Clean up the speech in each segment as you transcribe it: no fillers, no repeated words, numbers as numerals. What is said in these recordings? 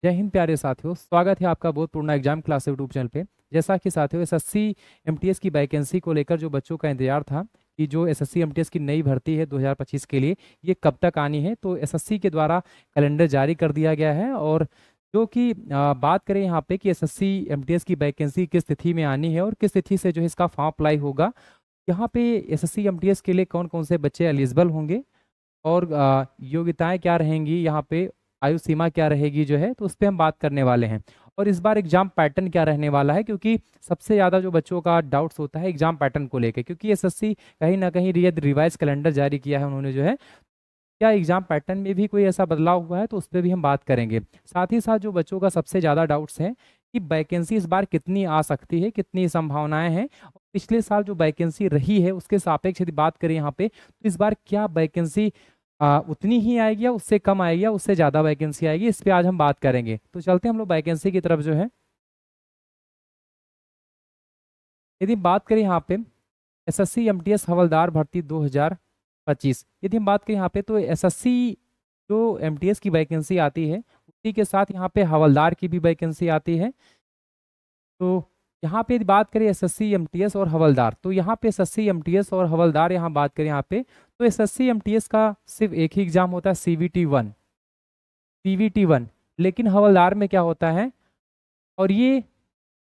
जय हिंद प्यारे साथियों, स्वागत है आपका बोधपूर्ण एग्जाम क्लास यूट्यूब चैनल पे। जैसा कि साथियों एसएससी एमटीएस की वैकेंसी को लेकर जो बच्चों का इंतजार था कि जो एसएससी एमटीएस की नई भर्ती है 2025 के लिए ये कब तक आनी है, तो एसएससी के द्वारा कैलेंडर जारी कर दिया गया है। और जो कि बात करें यहाँ पे कि एसएससी एमटीएस की वैकेंसी किस तिथि में आनी है और किस तिथि से जो है इसका फॉर्म अप्लाई होगा, यहाँ पे एसएससी एमटीएस के लिए कौन कौन से बच्चे एलिजिबल होंगे और योग्यताएं क्या रहेंगी, यहाँ पे आयु सीमा क्या रहेगी जो है, तो उस पर हम बात करने वाले हैं। और इस बार एग्जाम पैटर्न क्या रहने वाला है, क्योंकि सबसे ज़्यादा जो बच्चों का डाउट्स होता है एग्जाम पैटर्न को लेकर, क्योंकि एसएससी कहीं ना कहीं रिवाइज कैलेंडर जारी किया है उन्होंने जो है, क्या एग्जाम पैटर्न में भी कोई ऐसा बदलाव हुआ है, तो उस पर भी हम बात करेंगे। साथ ही साथ जो बच्चों का सबसे ज़्यादा डाउट्स है कि वैकेंसी इस बार कितनी आ सकती है, कितनी संभावनाएं हैं, और पिछले साल जो वैकेंसी रही है उसके सापेक्ष यदि बात करें यहाँ पे, तो इस बार क्या वैकेंसी उतनी ही आएगी या उससे कम आएगी या उससे ज़्यादा वैकेंसी आएगी, इस पे आज हम बात करेंगे। तो चलते हैं हम लोग वैकेंसी की तरफ जो है। यदि बात करें यहाँ पे एसएससी एमटीएस हवलदार भर्ती 2025, यदि हम बात करें यहाँ पे, तो एसएससी जो एमटीएस की वैकेंसी आती है उसी के साथ यहाँ पे हवलदार की भी वैकेंसी आती है। तो यहाँ पे यदि बात करें एसएससी एमटीएस और हवलदार, तो यहाँ पे एसएससी एमटीएस और हवलदार यहाँ बात करें यहाँ पे, तो एसएससी एमटीएस का सिर्फ एक ही एग्जाम होता है सीवीटी 1। लेकिन हवलदार में क्या होता है, और ये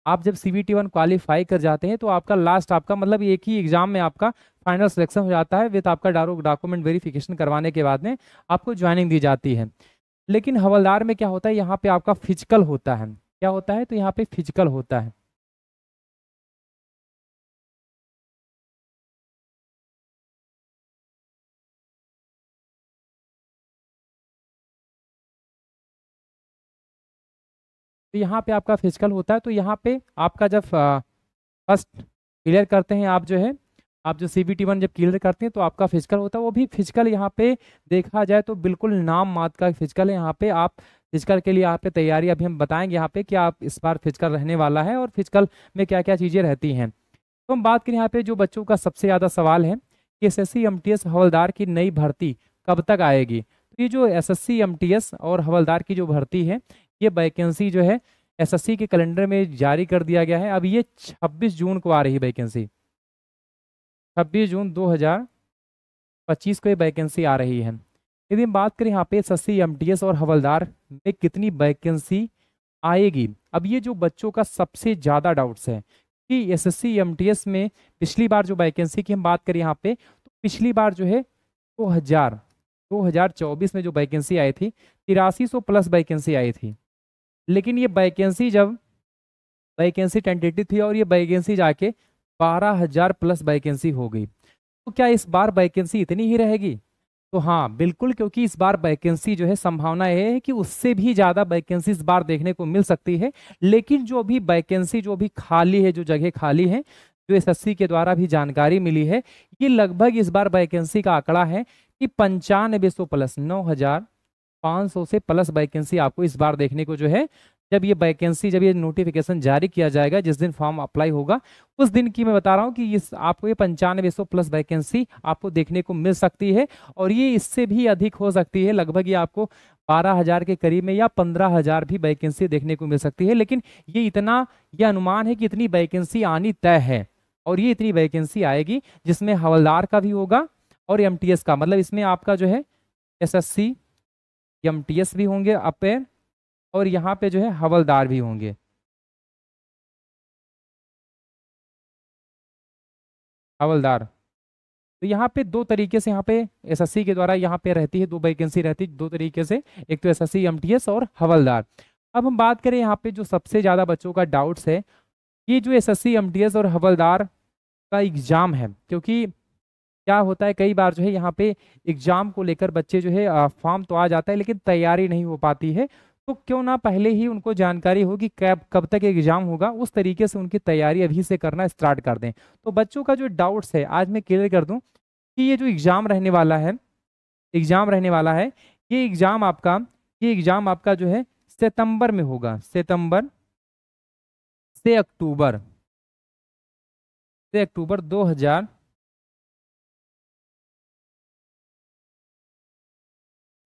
आप जब सीवीटी 1 क्वालिफाई कर जाते हैं तो आपका लास्ट आपका मतलब एक ही एग्जाम में आपका फाइनल सिलेक्शन हो जाता है विद आपका डॉक्यूमेंट वेरिफिकेशन करवाने के बाद में आपको ज्वाइनिंग दी जाती है। लेकिन हवलदार में क्या होता है, यहाँ पे आपका फिजिकल होता है। क्या होता है, तो यहाँ पे फिजिकल होता है। तो यहाँ पे आपका फिजिकल होता है। तो यहाँ पे आपका जब फर्स्ट क्लियर करते हैं आप जो है, आप जो CBT 1 जब क्लियर करते हैं तो आपका फिजिकल होता है। वो भी फिजिकल यहाँ पे देखा जाए तो बिल्कुल नाम मात्र का फिजिकल है। यहाँ पे आप फिजिकल के लिए यहाँ पे तैयारी अभी हम बताएंगे यहाँ पे कि आप इस बार फिजिकल रहने वाला है और फिजिकल में क्या क्या चीज़ें रहती हैं। तो हम बात करें यहाँ पे जो बच्चों का सबसे ज़्यादा सवाल है कि एसएससी एमटीएस हवलदार की नई भर्ती कब तक आएगी। तो ये जो एसएससी एमटीएस और हवलदार की जो भर्ती है, ये वैकेंसी जो है एसएससी के कैलेंडर में जारी कर दिया गया है। अब ये 26 जून को आ रही वैकेंसी, 26 जून 2025 को ये वैकेंसी आ रही है। यदि हम बात करें यहाँ पे एसएससी एमटीएस और हवलदार में कितनी वैकेंसी आएगी, अब ये जो बच्चों का सबसे ज़्यादा डाउट्स है कि एसएससी एमटीएस में पिछली बार जो वैकेंसी की हम बात करें यहाँ पे, तो पिछली बार जो है 2024 में जो वैकेंसी आई थी 8300 प्लस वैकेंसी आई थी। लेकिन ये वैकेंसी जब वैकेंसी टेंटेटिव थी और ये वैकेंसी जाके 12,000 प्लस वैकेंसी हो गई। तो क्या इस बार वैकेंसी इतनी ही रहेगी? तो हाँ बिल्कुल, क्योंकि इस बार वैकेंसी जो है संभावना यह है कि उससे भी ज़्यादा वैकेंसी इस बार देखने को मिल सकती है। लेकिन जो अभी वैकेंसी जो अभी खाली है, जो जगह खाली है, जो एसएससी के द्वारा भी जानकारी मिली है, ये लगभग इस बार वैकेंसी का आंकड़ा है कि 9500 प्लस 9,500 से प्लस वैकेंसी आपको इस बार देखने को जो है, जब ये वैकेंसी जब ये नोटिफिकेशन जारी किया जाएगा, जिस दिन फॉर्म अप्लाई होगा उस दिन की मैं बता रहा हूँ कि इस आपको ये 9500 प्लस वैकेंसी आपको देखने को मिल सकती है। और ये इससे भी अधिक हो सकती है, लगभग ये आपको 12,000 के करीब में या 15,000 भी वैकेंसी देखने को मिल सकती है। लेकिन ये इतना यह अनुमान है कि इतनी वैकेंसी आनी तय है और ये इतनी वैकेंसी आएगी जिसमें हवलदार का भी होगा और एमटीएस का, मतलब इसमें आपका जो है एसएससी एमटीएस भी होंगे अपेयर, और यहाँ पे जो है हवलदार भी होंगे। हवलदार तो यहाँ पे दो तरीके से यहाँ पे एसएससी के द्वारा यहाँ पे रहती है, दो वैकेंसी रहती है दो तरीके से, एक तो एसएससी एमटीएस और हवलदार। अब हम बात करें यहाँ पे जो सबसे ज़्यादा बच्चों का डाउट्स है, ये जो एसएससी एमटीएस और हवलदार का एग्जाम है, क्योंकि क्या होता है कई बार जो है यहाँ पे एग्जाम को लेकर बच्चे जो है फॉर्म तो आ जाता है लेकिन तैयारी नहीं हो पाती है। तो क्यों ना पहले ही उनको जानकारी हो कि कब कब तक एग्जाम होगा, उस तरीके से उनकी तैयारी अभी से करना स्टार्ट कर दें। तो बच्चों का जो डाउट्स है आज मैं क्लियर कर दूं कि ये जो एग्जाम रहने वाला है, एग्जाम रहने वाला है, ये एग्जाम आपका जो है सितंबर में होगा। सितंबर से अक्टूबर 2000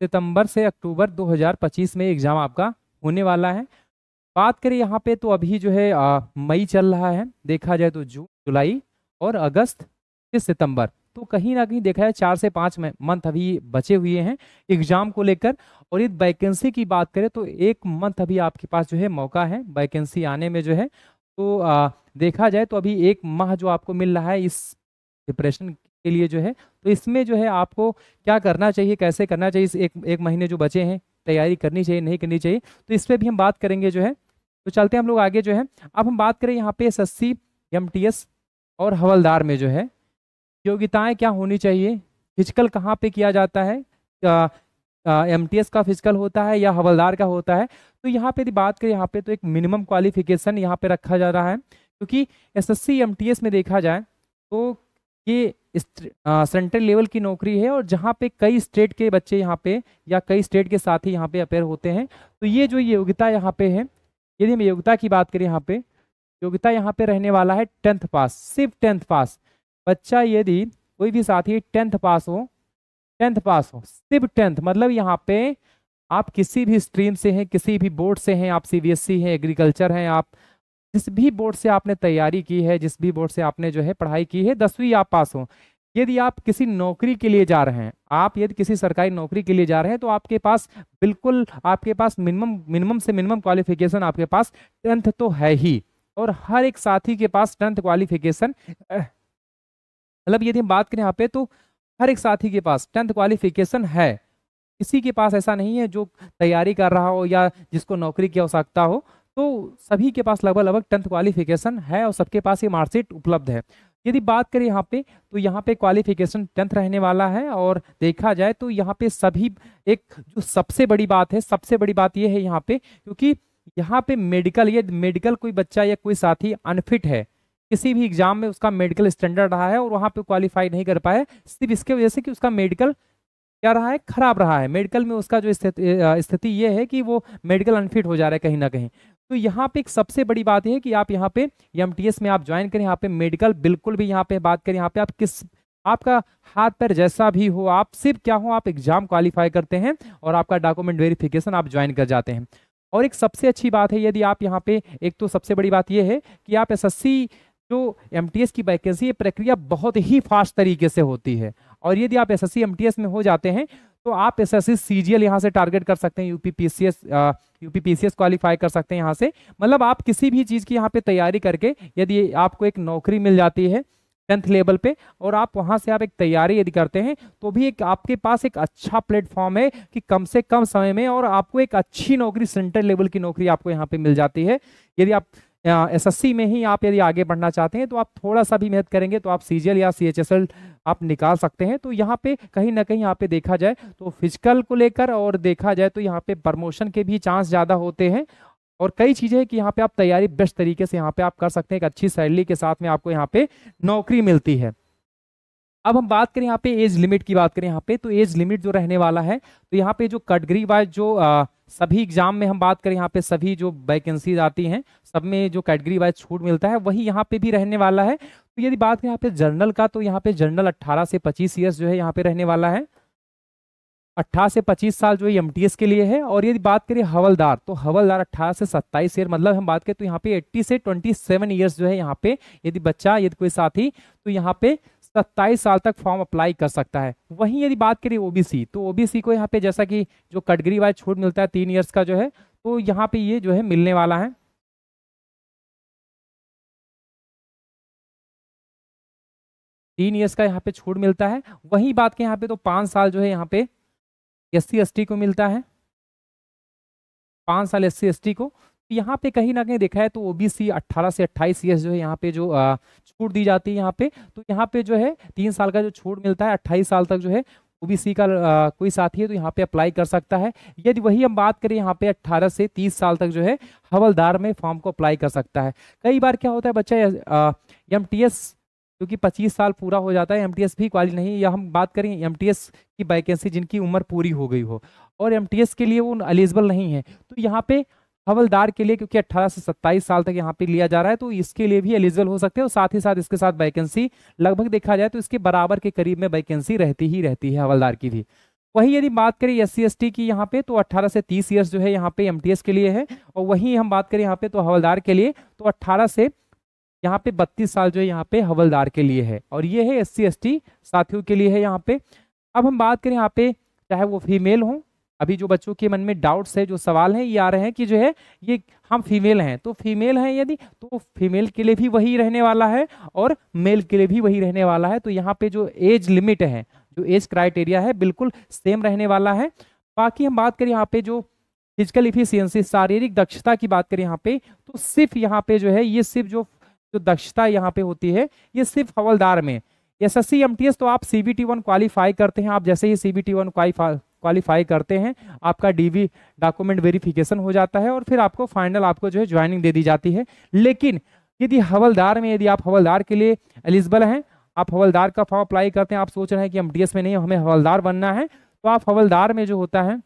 सितंबर से अक्टूबर 2025 में एग्जाम आपका होने वाला है। बात करें यहाँ पे तो अभी जो है मई चल रहा है, देखा जाए तो जून, जुलाई और अगस्त फिर सितंबर, तो कहीं ना कहीं देखा जाए 4 से 5 मंथ अभी बचे हुए हैं एग्जाम को लेकर। और ये वैकेंसी की बात करें तो 1 मंथ अभी आपके पास जो है मौका है वैकेंसी आने में जो है। तो देखा जाए तो अभी 1 माह जो आपको मिल रहा है इस प्रिपरेशन के लिए जो है, तो इसमें जो है आपको क्या करना चाहिए, कैसे करना चाहिए, इस एक महीने जो बचे हैं तैयारी करनी चाहिए नहीं करनी चाहिए, तो इस पर भी हम बात करेंगे जो है। तो चलते हैं हम लोग आगे जो है। अब हम बात करें यहाँ पे एसएससी, एमटीएस और हवलदार में जो है योग्यताएं क्या होनी चाहिए, फिजिकल कहाँ पे किया जाता है, एमटीएस का फिजिकल होता है या हवलदार का होता है। तो यहाँ पे यदि बात करें यहाँ पे तो एक मिनिमम क्वालिफिकेशन यहाँ पे रखा जा रहा है, क्योंकि एसएससी एमटीएस में देखा जाए तो ये सेंट्रल लेवल की नौकरी है और जहाँ पे कई स्टेट के बच्चे यहाँ पे या कई स्टेट के साथी यहाँ पे अपेयर होते हैं। तो ये जो योग्यता यहाँ पे है, यदि हम योग्यता की बात करें यहाँ पे, योग्यता यहाँ पे रहने वाला है 10th पास, सिर्फ 10th पास। बच्चा यदि कोई भी साथी 10th पास हो, 10th पास हो, सिर्फ 10th, मतलब यहाँ पे आप किसी भी स्ट्रीम से हैं, किसी भी बोर्ड से हैं, आप सीबीएसई हैं, एग्रीकल्चर हैं, आप जिस भी बोर्ड से आपने तैयारी की है, जिस भी बोर्ड से आपने जो है पढ़ाई की है, 10वीं आप पास हो, यदि आप किसी नौकरी के लिए जा रहे हैं, आप यदि किसी सरकारी नौकरी के लिए जा रहे हैं, तो आपके पास बिल्कुल आपके पास मिनिमम से मिनिमम क्वालिफिकेशन आपके पास 10th तो है ही। और हर एक साथी के पास 10th क्वालिफिकेशन, मतलब यदि हम बात करें यहाँ पे तो हर एक साथी के पास 10th क्वालिफिकेशन है, किसी के पास ऐसा नहीं है जो तैयारी कर रहा हो या जिसको नौकरी की आवश्यकता हो, तो सभी के पास लगभग 10th क्वालिफिकेशन है और सबके पास ये मार्कशीट उपलब्ध है। यदि बात करें यहाँ पे तो यहाँ पे क्वालिफिकेशन 10th रहने वाला है। और देखा जाए तो यहाँ पे सभी, एक जो सबसे बड़ी बात है, सबसे बड़ी बात ये है यहाँ पे, क्योंकि यहाँ पे मेडिकल, ये मेडिकल कोई बच्चा या कोई साथी अनफिट है, किसी भी एग्जाम में उसका मेडिकल स्टैंडर्ड रहा है और वहाँ पे क्वालिफाई नहीं कर पाए, सिर्फ इसके वजह से कि उसका मेडिकल क्या रहा है, खराब रहा है, मेडिकल में उसका जो स्थिति ये है कि वो मेडिकल अनफिट हो जा रहा है कहीं ना कहीं। तो यहाँ पे एक सबसे बड़ी बात है कि आप यहाँ पे एमटीएस में आप ज्वाइन करें, यहाँ पे मेडिकल बिल्कुल भी, यहाँ पे बात करें यहाँ पे आप किस, आपका हाथ पैर जैसा भी हो, आप सिर्फ क्या हो, आप एग्जाम क्वालिफाई करते हैं और आपका डॉक्यूमेंट वेरिफिकेशन आप ज्वाइन कर जाते हैं। और एक सबसे अच्छी बात है, यदि आप यहाँ पे, एक तो सबसे बड़ी बात यह है कि आप एसएससी जो एमटीएस की वैकेंसी, ये प्रक्रिया बहुत ही फास्ट तरीके से होती है। और यदि आप एसएससी एमटीएस में हो जाते हैं तो आप एसएससी सीजीएल यहाँ से टारगेट कर सकते हैं, यूपीपीसीएस क्वालिफाई कर सकते हैं यहाँ से। मतलब आप किसी भी चीज़ की यहाँ पे तैयारी करके यदि आपको एक नौकरी मिल जाती है 10th लेवल पे और आप वहाँ से आप एक तैयारी यदि करते हैं, तो भी एक आपके पास एक अच्छा प्लेटफॉर्म है कि कम से कम समय में और आपको एक अच्छी नौकरी, सेंट्रल लेवल की नौकरी आपको यहाँ पे मिल जाती है। यदि आप एसएससी में ही आप यदि आगे बढ़ना चाहते हैं तो आप थोड़ा सा भी मेहनत करेंगे तो आप सीजीएल या सीएचएसएल आप निकाल सकते हैं। तो यहाँ पे कहीं ना कहीं यहाँ पे देखा जाए तो फिजिकल को लेकर और देखा जाए तो यहाँ पे प्रमोशन के भी चांस ज़्यादा होते हैं और कई चीज़ें कि यहाँ पे आप तैयारी बेस्ट तरीके से यहाँ पे आप कर सकते हैं, एक अच्छी सैलरी के साथ में आपको यहाँ पे नौकरी मिलती है। अब हम बात करें यहाँ पे एज लिमिट की बात करें यहाँ पे, तो एज लिमिट जो रहने वाला है, तो यहाँ पे जो कैटेगरी वाइज जो सभी एग्जाम में हम बात करें यहाँ पे सभी जो वैकेंसीज आती हैं सब में जो कैटेगरी वाइज छूट मिलता है वही यहाँ पे भी रहने वाला है। तो यदि बात करें यहाँ पे जर्नल का, तो यहाँ पे जर्नल 18 से 25 ईयर्स जो है यहाँ पे रहने वाला है, 18 से 25 साल जो है एमटीएस के लिए है। और यदि बात करें हवलदार, तो हवलदार 18 से 27 ईयर, मतलब हम बात करें तो यहाँ पे 80 से 27 ईयर्स जो है यहाँ पे यदि बच्चा, यदि कोई साथी, तो यहाँ पे 27 साल तक फॉर्म अप्लाई कर सकता है। वहीं यदि बात करें ओबीसी, तो ओबीसी को यहाँ पे जैसा कि जो कैटेगरी वाइज छूट मिलता है 3 ईयर्स का जो है, तो यहाँ पे ये जो है मिलने वाला है। तीन ईयर्स का यहाँ पे छूट मिलता है। वहीं बात करें यहाँ पे तो 5 साल जो है यहाँ पे एससी एसटी को मिलता है, 5 साल एससी एसटी को। तो यहाँ पे कहीं ना कहीं देखा है तो ओबीसी 18 से 28 ईयर्स जो है यहाँ पे जो छूट दी जाती है यहाँ पे, तो यहाँ पे जो है 3 साल का जो छूट मिलता है, 28 साल तक जो है ओबीसी का कोई साथी है तो यहाँ पे अप्लाई कर सकता है। यदि वही हम बात करें यहाँ पे 18 से 30 साल तक जो है हवलदार में फॉर्म को अप्लाई कर सकता है। कई बार क्या होता है बच्चा एमटीएस, क्योंकि 25 साल पूरा हो जाता है, एमटीएस भी क्वालिफाई नहीं, या हम बात करें एमटीएस की वैकेंसी जिनकी उम्र पूरी हो गई हो और एमटीएस के लिए वो एलिजिबल नहीं है, तो यहाँ पे हवलदार के लिए क्योंकि 18 से 27 साल तक यहाँ पे लिया जा रहा है तो इसके लिए भी एलिजिबल हो सकते हैं। और साथ ही साथ इसके साथ वैकेंसी लगभग देखा जाए तो इसके बराबर के करीब में वैकेंसी रहती ही रहती है हवलदार की भी। वहीं यदि बात करें SC/ST की यहाँ पे, तो 18 से 30 ईयर्स जो है यहाँ पे MTS के लिए है, और वहीं हम बात करें यहाँ पे तो हवलदार के लिए तो 18 से यहाँ पे 32 साल जो है यहाँ पे हवलदार के लिए है, और ये है SC/ST साथियों के लिए है यहाँ पे। अब हम बात करें यहाँ पे, चाहे वो फीमेल हो, अभी जो बच्चों के मन में डाउट्स है, जो सवाल हैं ये आ रहे हैं कि जो है ये हम फीमेल हैं, तो फीमेल हैं यदि, तो फीमेल के लिए भी वही रहने वाला है और मेल के लिए भी वही रहने वाला है। तो यहाँ पे जो एज लिमिट है, जो एज क्राइटेरिया है, बिल्कुल सेम रहने वाला है। बाकी हम बात करें यहाँ पे जो फिजिकल इफिशियंसी, शारीरिक दक्षता की बात करें यहाँ पे, तो सिर्फ यहाँ पे जो है ये सिर्फ जो दक्षता यहाँ पे होती है ये सिर्फ हवलदार में। SSC MTS तो आप CBT 1 क्वालिफाई करते हैं, आप जैसे ही CBT 1 क्वालिफाई करते हैं आपका DV डॉक्यूमेंट वेरिफिकेशन हो जाता है और फिर आपको फाइनल आपको जो है ज्वाइनिंग दे दी जाती है। लेकिन यदि हवलदार में, यदि आप हवलदार के लिए एलिजिबल हैं, आप हवलदार का फॉर्म अप्लाई करते हैं, आप सोच रहे हैं कि MTS में नहीं हमें हवलदार बनना है, तो आप हवलदार में जो होता है,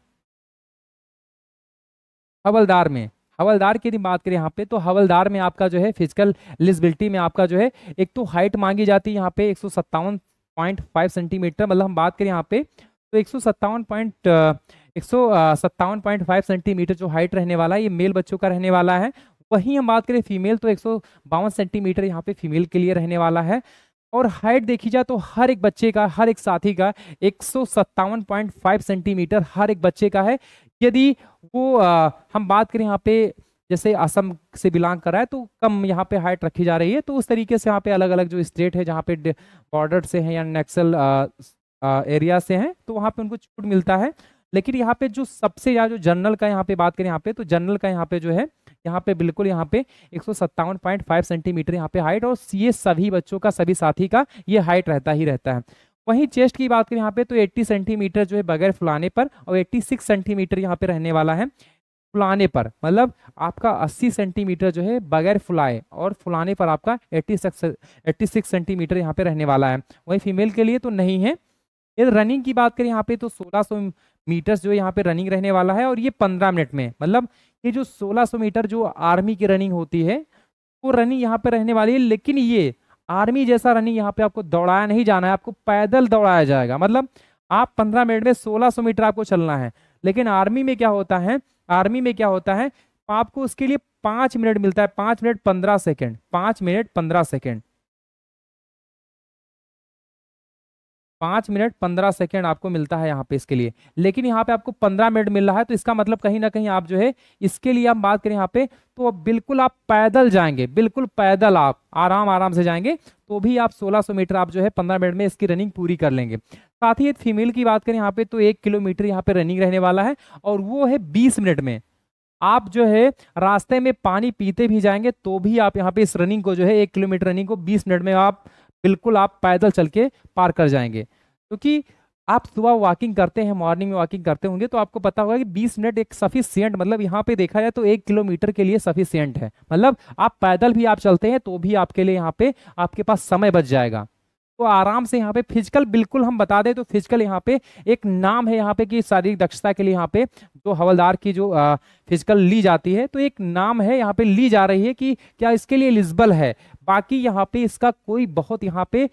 हवलदार की यदि बात करें यहाँ पे, तो हवलदार में आपका जो है फिजिकल एलिजिबिलिटी में आपका जो है एक तो हाइट मांगी जाती है यहाँ पे 157.5 सेंटीमीटर, मतलब हम बात करें यहाँ पे तो 157.5 सेंटीमीटर जो हाइट रहने वाला है ये मेल बच्चों का रहने वाला है। वहीं हम बात करें फीमेल तो 152 सेंटीमीटर यहाँ पे फीमेल के लिए रहने वाला है। और हाइट देखी जाए तो हर एक बच्चे का, हर एक साथी का 157.5 सेंटीमीटर हर एक बच्चे का है। यदि वो हम बात करें यहाँ पे जैसे असम से बिलोंग कर रहा है तो कम यहाँ पे हाइट रखी जा रही है, तो उस तरीके से यहाँ पे अलग अलग जो स्टेट है जहाँ पे बॉर्डर से हैं या नक्सल एरिया से हैं तो वहाँ पे उनको छूट मिलता है। लेकिन यहाँ पे जो सबसे ज़्यादा जो जनरल का यहाँ पे बात करें यहाँ पे, तो जनरल का यहाँ पे जो है यहाँ पे बिल्कुल यहाँ पे 157.5 सेंटीमीटर यहाँ पे हाइट, और ये सभी बच्चों का, सभी साथी का ये हाइट रहता ही रहता है। वहीं चेस्ट की बात करें यहाँ पे तो 80 सेंटीमीटर जो है बगैर फुलाने पर, और 86 सेंटीमीटर यहाँ पे रहने वाला है फुलाने पर, मतलब आपका 80 सेंटीमीटर जो है बगैर फुलाए और फुलाने पर आपका 86 सेंटीमीटर यहाँ पे रहने वाला है। वहीं फीमेल के लिए तो नहीं है। ये रनिंग की बात करें यहाँ पे तो 1600 मीटर जो यहाँ पे रनिंग रहने वाला है, और ये 15 मिनट में, मतलब ये जो 1600 मीटर जो आर्मी की रनिंग होती है वो रनिंग यहाँ पे रहने वाली है। लेकिन ये आर्मी जैसा रनिंग यहाँ पे आपको दौड़ाया नहीं जाना है, आपको पैदल दौड़ाया जाएगा। मतलब आप 15 मिनट में 1600 मीटर आपको चलना है। लेकिन आर्मी में क्या होता है, आर्मी में क्या होता है, आपको उसके लिए 5 मिनट मिलता है, 5 minute 15 second, 5 minute 15 second, 5 minute 15 second आपको मिलता है यहाँ पे इसके लिए। लेकिन यहाँ पे आपको 15 मिनट मिल रहा है, तो इसका मतलब कहीं ना कहीं आप जो है इसके लिए हम बात करें यहाँ पे तो बिल्कुल आप पैदल जाएंगे, बिल्कुल पैदल आप आराम से जाएंगे, तो भी आप 1600 मीटर आप जो है 15 मिनट में इसकी रनिंग पूरी कर लेंगे। साथ ही फीमेल की बात करें यहाँ पे तो 1 किलोमीटर यहाँ पे रनिंग रहने वाला है, और वो है 20 मिनट में। आप जो है रास्ते में पानी पीते भी जाएंगे तो भी आप यहाँ पे इस रनिंग को जो है 1 किलोमीटर रनिंग को 20 मिनट में आप बिल्कुल आप पैदल चल के पार कर जाएंगे। क्योंकि आप सुबह वॉकिंग करते हैं, मॉर्निंग में वॉकिंग करते होंगे, तो आपको पता होगा कि 20 मिनट एक सफिशिएंट, मतलब यहाँ पे देखा जाए तो 1 किलोमीटर के लिए सफिशिएंट है। मतलब आप पैदल भी आप चलते हैं तो भी आपके लिए यहाँ पे आपके पास समय बच जाएगा। तो आराम से यहाँ पे फिजिकल, बिल्कुल हम बता दें तो फिजिकल यहाँ पे एक नाम है यहाँ पे कि शारीरिक दक्षता के लिए यहाँ पे जो हवलदार की जो फिजिकल ली जाती है, तो एक नाम है यहाँ पे ली जा रही है कि क्या इसके लिए एलिजिबल है। बाकी यहाँ पे इसका कोई बहुत यहाँ पे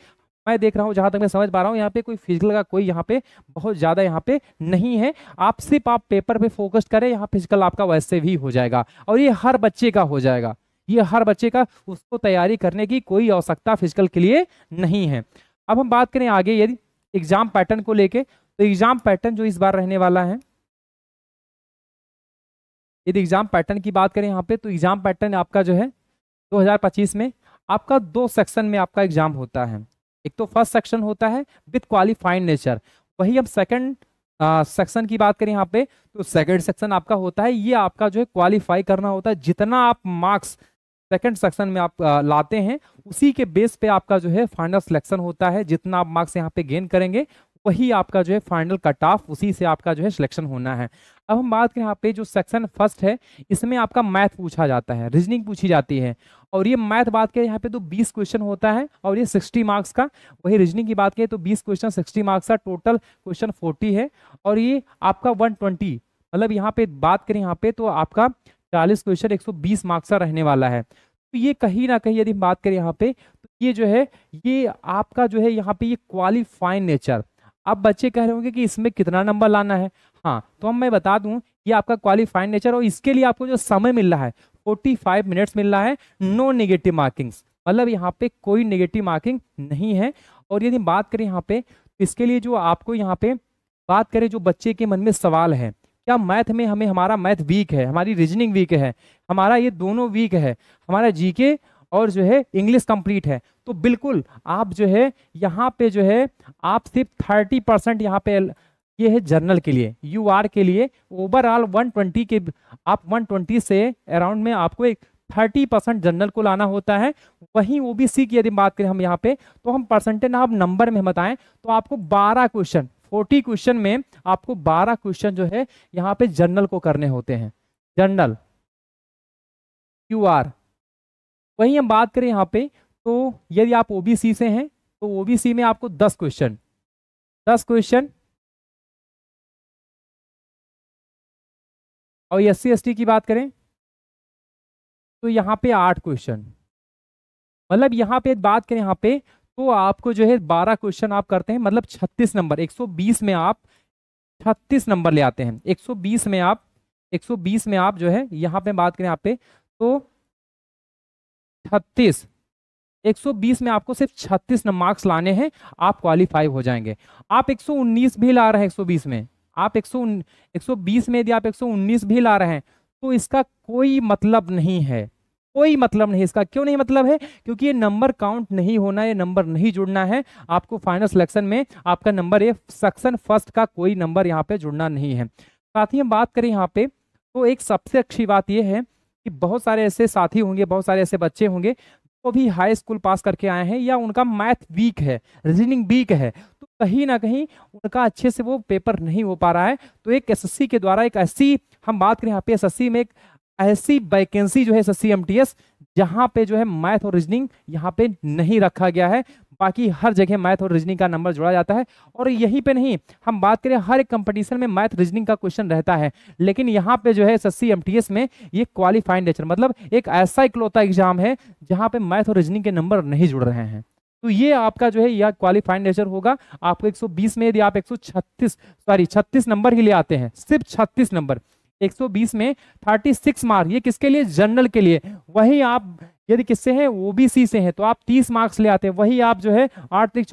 मैं देख रहा हूँ, जहां तक मैं समझ पा रहा हूँ, यहाँ पे कोई फिजिकल का कोई यहाँ पे बहुत ज्यादा यहाँ पे नहीं है। आप सिर्फ आप पेपर पे फोकस करें, यहाँ फिजिकल आपका वैसे भी हो जाएगा, और ये हर बच्चे का हो जाएगा, ये हर बच्चे का, उसको तैयारी करने की कोई आवश्यकता फिजिकल के लिए नहीं है। अब हम बात करें आगे यदि एग्जाम पैटर्न को लेके, तो एग्जाम पैटर्न जो इस बार रहने वाला है, यदि एग्जाम पैटर्न की बात करें यहाँ पे तो एग्जाम पैटर्न आपका जो है 2025 में आपका 2 सेक्शन में आपका एग्जाम होता है। एक तो फर्स्ट सेक्शन होता है विथ क्वालिफाइड नेचर, वही हम सेकंड सेक्शन की बात करें यहाँ पे तो सेकंड सेक्शन आपका होता है, ये आपका जो है क्वालिफाई करना होता है। जितना आप मार्क्स सेकंड सेक्शन में आप लाते हैं उसी के बेस पे आपका जो है फाइनल सिलेक्शन होता है। जितना आप मार्क्स यहाँ पे गेन करेंगे वही आपका जो है फाइनल कट ऑफ, उसी से आपका जो है सिलेक्शन होना है। अब हम बात करें यहाँ पे जो सेक्शन फर्स्ट है, इसमें आपका मैथ पूछा जाता है, रीजनिंग पूछी जाती है, और ये मैथ बात करें यहाँ पे तो 20 क्वेश्चन होता है और ये 60 मार्क्स का। वही रीजनिंग की बात करें तो 20 क्वेश्चन 60 मार्क्स का, टोटल क्वेश्चन 40 है, और ये आपका 120, मतलब यहाँ पे बात करें यहाँ पे तो आपका 40 क्वेश्चन 120 मार्क्स का रहने वाला है। तो ये कहीं ना कहीं यदि बात करें यहाँ पे तो ये जो है ये आपका जो है यहाँ पे ये क्वालिफाइड नेचर, अब बच्चे कह रहे होंगे कि इसमें कितना नंबर लाना है। हाँ, तो हम मैं बता दूं ये आपका क्वालिफाइड नेचर, और इसके लिए आपको जो समय मिल रहा है 45 मिनट्स मिल रहा है, नो नेगेटिव मार्किंग्स, मतलब यहाँ पे कोई नेगेटिव मार्किंग नहीं है। और यदि बात करें यहाँ पे इसके लिए जो आपको यहाँ पे बात करें, जो बच्चे के मन में सवाल है, क्या मैथ में हमारा मैथ वीक है, हमारी रीजनिंग वीक है, हमारा ये दोनों वीक है, हमारा जीके और जो है इंग्लिश कंप्लीट है, तो बिल्कुल आप जो है यहाँ पे जो है आप सिर्फ 30% यहाँ पे ये है जर्नल के लिए, यूआर के लिए। ओवरऑल 120 के आप 120 से अराउंड में आपको एक 30% जनरल को लाना होता है। वहीं ओबीसी की यदि बात करें हम यहाँ पे, तो हम परसेंटेज आप नंबर में बताएं तो आपको 12 क्वेश्चन, 40 क्वेश्चन में आपको 12 क्वेश्चन जो है यहाँ पे जनरल को करने होते हैं, जनरल क्यूआर। वहीं हम बात करें यहाँ पे, तो यदि आप ओबीसी से हैं तो ओबीसी में आपको 10 क्वेश्चन, 10 क्वेश्चन, और एससी एसटी की बात करें तो यहाँ पे 8 क्वेश्चन। मतलब यहाँ पे बात करें यहाँ पे तो आपको जो है 12 क्वेश्चन आप करते हैं, मतलब 36 नंबर, 120 में आप 36 नंबर ले आते हैं। 120 में आप जो है यहाँ पे बात करें यहाँ पे तो 36, 120 में आपको सिर्फ 36 मार्क्स लाने हैं, आप क्वालिफाई हो जाएंगे। आप 119 भी ला रहे हैं 120 में, आप 120 में यदि आप 119 भी ला रहे हैं तो इसका कोई मतलब नहीं है, कोई मतलब नहीं। इसका क्यों नहीं मतलब है? क्योंकि ये नंबर काउंट नहीं होना है, ये नंबर नहीं जुड़ना है आपको फाइनल सिलेक्शन में। आपका नंबर ये सेक्शन फर्स्ट का कोई नंबर यहाँ पे जुड़ना नहीं है। साथ ही हम बात करें यहाँ पे तो एक सबसे अच्छी बात यह है कि बहुत सारे ऐसे साथी होंगे, बहुत सारे ऐसे बच्चे होंगे वो भी हाई स्कूल पास करके आए हैं या उनका मैथ वीक है, रीजनिंग वीक है, तो कहीं ना कहीं उनका अच्छे से वो पेपर नहीं हो पा रहा है। तो एक एसएससी के द्वारा एक ऐसी, हम बात करें यहाँ पे एसएससी में एक ऐसी वैकेंसी जो है एसएससी एमटीएस, जहां पे जो है मैथ और रीजनिंग यहाँ पे नहीं रखा गया है, बाकी हर जगह मैथ और रीजनिंग का नंबर जोड़ा जाता है। और यहीं पे नहीं, हम बात करें हर एक कंपटीशन में मैथ रीजनिंग का क्वेश्चन रहता है, लेकिन यहाँ पे जो है एसएससी एमटीएस में ये क्वालिफाइड नेचर, मतलब एक ऐसा इकलौता एग्जाम है जहाँ पे मैथ और रीजनिंग के नंबर नहीं जुड़ रहे हैं। तो ये आपका जो है यह क्वालिफाइड नेचर होगा। आपको 120 में यदि आप 36 नंबर ही ले आते हैं, सिर्फ 36 नंबर, 120 में 36 मार्क, ये किसके लिए? जनरल के लिए। वही आप यदि किससे हैं? ओबीसी से हैं तो आप 30 मार्क्स ले आते हैं। वही आप जो है 8 3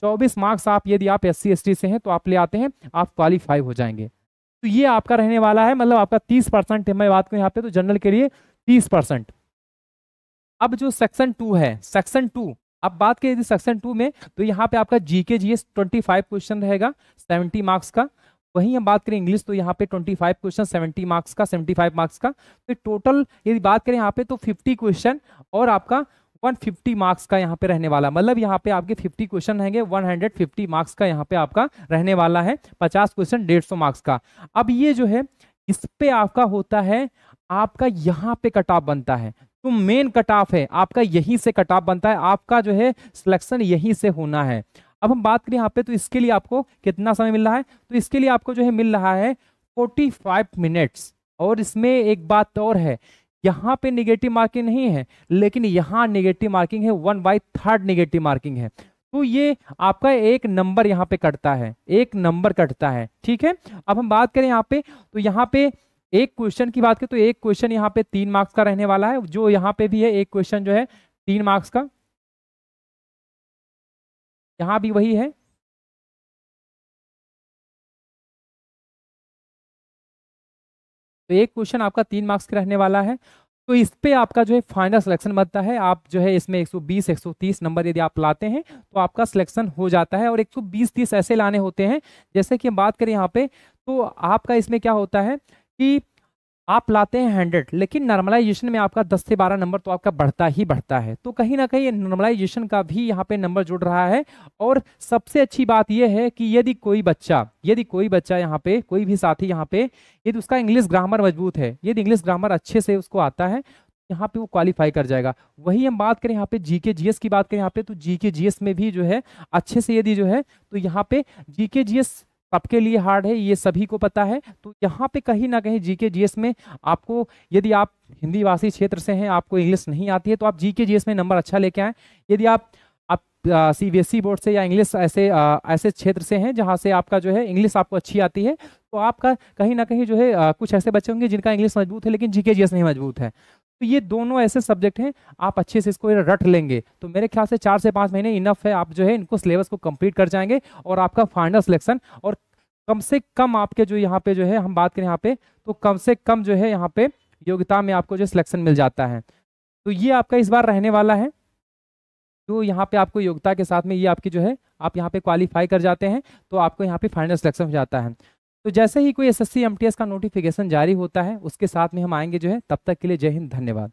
24 मार्क्स आप यदि आप एससी एसटी से हैं तो आप ले आते हैं, आप क्वालिफाई हो जाएंगे। तो ये आपका रहने वाला है, मतलब आपका 30% है। मैं बात करूं यहाँ पे तो जनरल के लिए 30%। अब जो सेक्शन 2 है, सेक्शन 2, अब बात करें यदि सेक्शन 2 में तो यहाँ पे आपका जीके जीएस 25 क्वेश्चन रहेगा 70 मार्क्स का। वहीं हम बात करें इंग्लिश तो यहाँ पे 25 क्वेश्चन 70 मार्क्स का, 75 मार्क्स का। तो टोटल यदि बात करें यहाँ पे तो 50 क्वेश्चन और आपका 150 मार्क्स का यहाँ पे रहने वाला, मतलब यहाँ पे आपके 50 क्वेश्चन रहेंगे, 150 मार्क्स का यहाँ पे आपका रहने वाला है, 50 क्वेश्चन 150 मार्क्स का। अब ये जो है इस पे आपका होता है, आपका यहाँ पे कट ऑफ बनता है, तो मेन कट ऑफ है आपका, यहीं से कट ऑफ बनता है आपका, जो है सिलेक्शन यहीं से होना है। अब हम बात करें यहाँ पे तो इसके लिए आपको कितना समय मिल रहा है? तो इसके लिए आपको जो है मिल रहा है 45 मिनट्स। और इसमें एक बात और है, यहाँ पे नेगेटिव मार्किंग नहीं है, लेकिन यहाँ नेगेटिव मार्किंग है, 1/3 नेगेटिव मार्किंग है। तो ये आपका एक नंबर यहाँ पे कटता है, एक नंबर कटता है, ठीक है। अब हम बात करें यहाँ पे तो यहाँ पे एक क्वेश्चन की बात करें तो एक क्वेश्चन यहाँ पे 3 मार्क्स का रहने वाला है, जो यहाँ पे भी है एक क्वेश्चन जो है 3 मार्क्स का, यहाँ भी वही है। तो एक क्वेश्चन आपका 3 मार्क्स का रहने वाला है। तो इस पे आपका जो है फाइनल सिलेक्शन बनता है। आप जो है इसमें 120 130 नंबर यदि आप लाते हैं तो आपका सिलेक्शन हो जाता है। और 120-30 ऐसे लाने होते हैं, जैसे कि हम बात करें यहाँ पे तो आपका इसमें क्या होता है कि आप लाते हैं 100, लेकिन नॉर्मलाइजेशन में आपका 10 से 12 नंबर तो आपका बढ़ता ही बढ़ता है। तो कहीं ना कहीं नॉर्मलाइजेशन का भी यहाँ पे नंबर जुड़ रहा है। और सबसे अच्छी बात यह है कि यदि कोई बच्चा यहाँ पे, कोई भी साथी यहाँ पे, यदि उसका इंग्लिश ग्रामर मजबूत है, यदि इंग्लिश ग्रामर अच्छे से उसको आता है, यहाँ पे वो क्वालिफाई कर जाएगा। वही हम बात करें यहाँ पे जीके जीएस की बात करें यहाँ पे तो जीके जीएस में भी जो है अच्छे से यदि जो है तो यहाँ पे जीके जीएस सबके लिए हार्ड है, ये सभी को पता है। तो यहाँ पे कहीं ना कहीं जीके जीएस में आपको, यदि आप हिंदी भाषी क्षेत्र से हैं, आपको इंग्लिश नहीं आती है, तो आप जीके जीएस में नंबर अच्छा लेके आए। यदि आप सीबीएसई बोर्ड से या इंग्लिश ऐसे क्षेत्र से हैं जहाँ से आपका जो है इंग्लिश आपको अच्छी आती है, तो आपका कहीं ना कहीं जो है कुछ ऐसे बच्चे होंगे जिनका इंग्लिश मजबूत है लेकिन जीके जीएस नहीं मजबूत है। तो ये दोनों ऐसे सब्जेक्ट हैं, आप अच्छे से इसको रट लेंगे तो मेरे ख्याल से 4 से 5 महीने इनफ है, आप जो है इनको सिलेबस को कंप्लीट कर जाएंगे और आपका फाइनल सिलेक्शन, और कम से कम आपके जो यहाँ पे जो है हम बात करें यहाँ पे, तो कम से कम जो है यहाँ पे योग्यता में आपको जो सिलेक्शन मिल जाता है। तो ये आपका इस बार रहने वाला है, तो यहाँ पे आपको योग्यता के साथ में ये आपकी जो है आप यहाँ पे क्वालिफाई कर जाते हैं तो आपको यहाँ पे फाइनल सिलेक्शन हो जाता है। तो जैसे ही कोई एसएससी एमटीएस का नोटिफिकेशन जारी होता है उसके साथ में हम आएंगे जो है, तब तक के लिए जय हिंद, धन्यवाद।